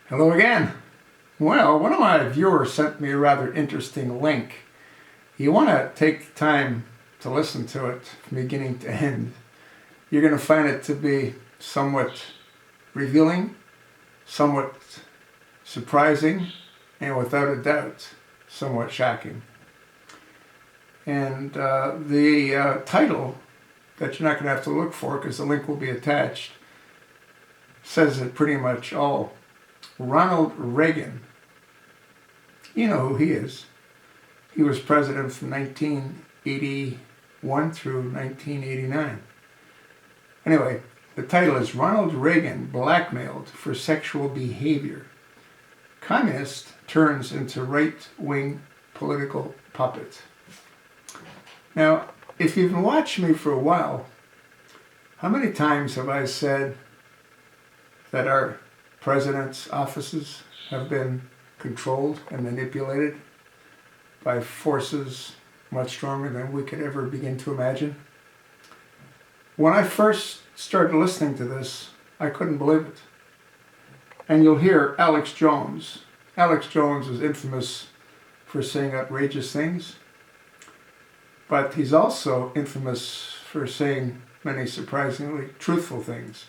Hello again. Well, one of my viewers sent me a rather interesting link. You want to take the time to listen to it from beginning to end. You're going to find it to be somewhat revealing, somewhat surprising, and without a doubt, somewhat shocking. And the title that you're not going to have to look for because the link will be attached says it pretty much all. Ronald Reagan. You know who he is. He was president from 1981 through 1989. Anyway, the title is Ronald Reagan Blackmailed for Sexual Behavior. Communist turns into right-wing political puppet. Now, if you've been watching me for a while, how many times have I said that our president's offices have been controlled and manipulated by forces much stronger than we could ever begin to imagine? When I first started listening to this, I couldn't believe it. And you'll hear Alex Jones. Alex Jones is infamous for saying outrageous things, but he's also infamous for saying many surprisingly truthful things.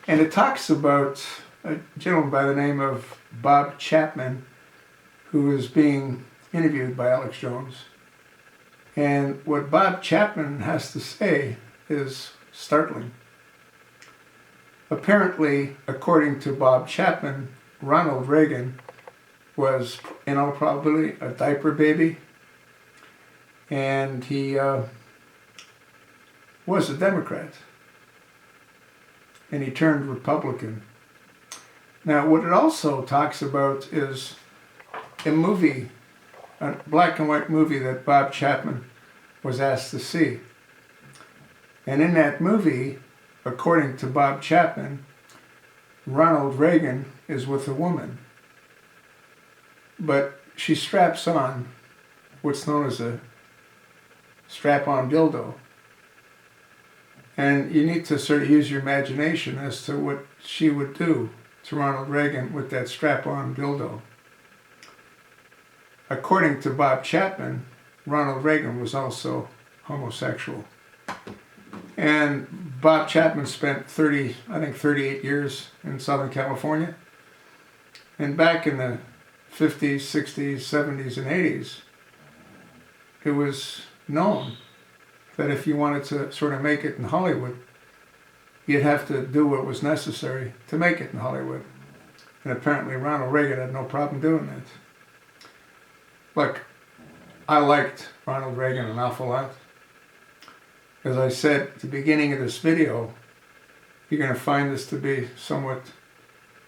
And it talks about a gentleman by the name of Bob Chapman, who is being interviewed by Alex Jones. And what Bob Chapman has to say is startling. Apparently, according to Bob Chapman, Ronald Reagan was, in all probability, a diaper baby, and he was a Democrat, and he turned Republican. Now, what it also talks about is a movie, a black and white movie that Bob Chapman was asked to see. And in that movie, according to Bob Chapman, Ronald Reagan is with a woman. But she straps on what's known as a strap-on dildo. And you need to sort of use your imagination as to what she would do to Ronald Reagan with that strap-on dildo. According to Bob Chapman, Ronald Reagan was also homosexual. And Bob Chapman spent 38 years in Southern California. And back in the 50s, 60s, 70s, and 80s, it was known that if you wanted to sort of make it in Hollywood, you'd have to do what was necessary to make it in Hollywood. And apparently Ronald Reagan had no problem doing that. Look, I liked Ronald Reagan an awful lot. As I said at the beginning of this video, you're going to find this to be somewhat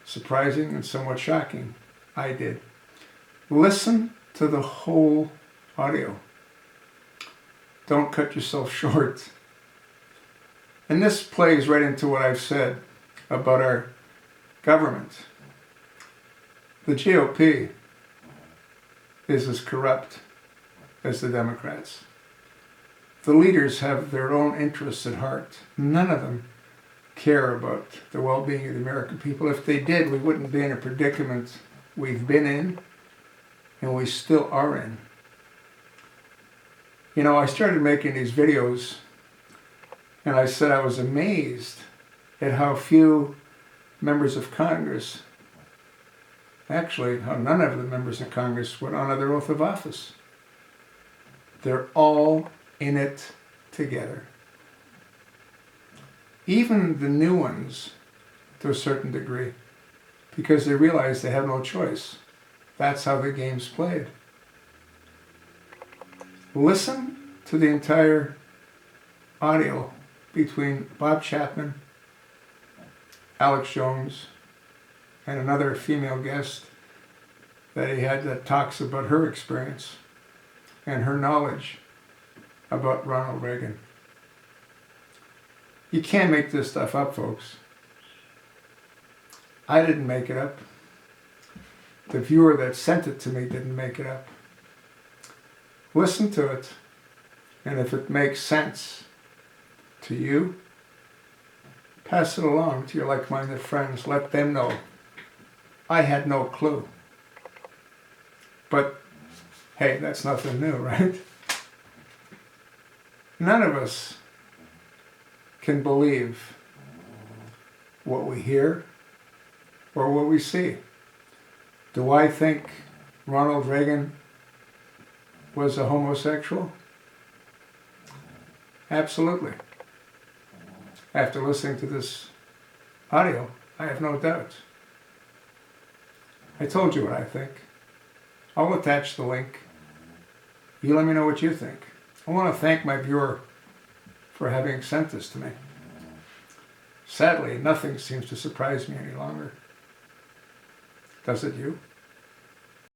surprising and somewhat shocking. I did. Listen to the whole audio. Don't cut yourself short. And this plays right into what I've said about our government. The GOP is as corrupt as the Democrats. The leaders have their own interests at heart. None of them care about the well-being of the American people. If they did, we wouldn't be in a predicament we've been in and we still are in. You know, I started making these videos and I said I was amazed at how few members of Congress, actually how none of the members of Congress would honor their oath of office. They're all in it together. Even the new ones, to a certain degree, because they realize they have no choice. That's how the game's played. Listen to the entire audio between Bob Chapman, Alex Jones, and another female guest that he had that talks about her experience and her knowledge about Ronald Reagan. You can't make this stuff up, folks. I didn't make it up. The viewer that sent it to me didn't make it up. Listen to it, and if it makes sense to you, pass it along to your like-minded friends. Let them know I had no clue. But hey, that's nothing new, right? None of us can believe what we hear or what we see. Do I think Ronald Reagan was a homosexual? Absolutely. After listening to this audio, I have no doubts. I told you what I think. I'll attach the link. You let me know what you think. I want to thank my viewer for having sent this to me. Sadly, nothing seems to surprise me any longer. Does it you?